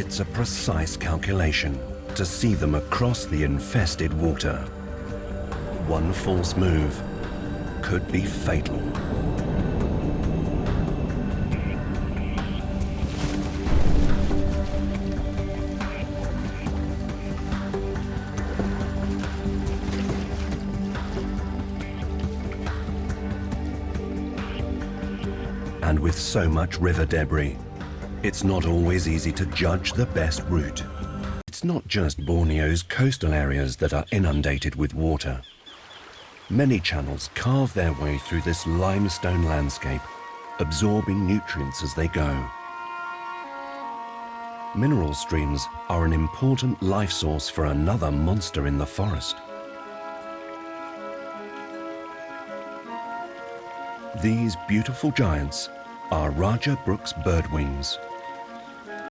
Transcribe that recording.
It's a precise calculation to see them across the infested water. One false move could be fatal. And with so much river debris, it's not always easy to judge the best route. It's not just Borneo's coastal areas that are inundated with water. Many channels carve their way through this limestone landscape, absorbing nutrients as they go. Mineral streams are an important life source for another monster in the forest. These beautiful giants are Brook's birdwings.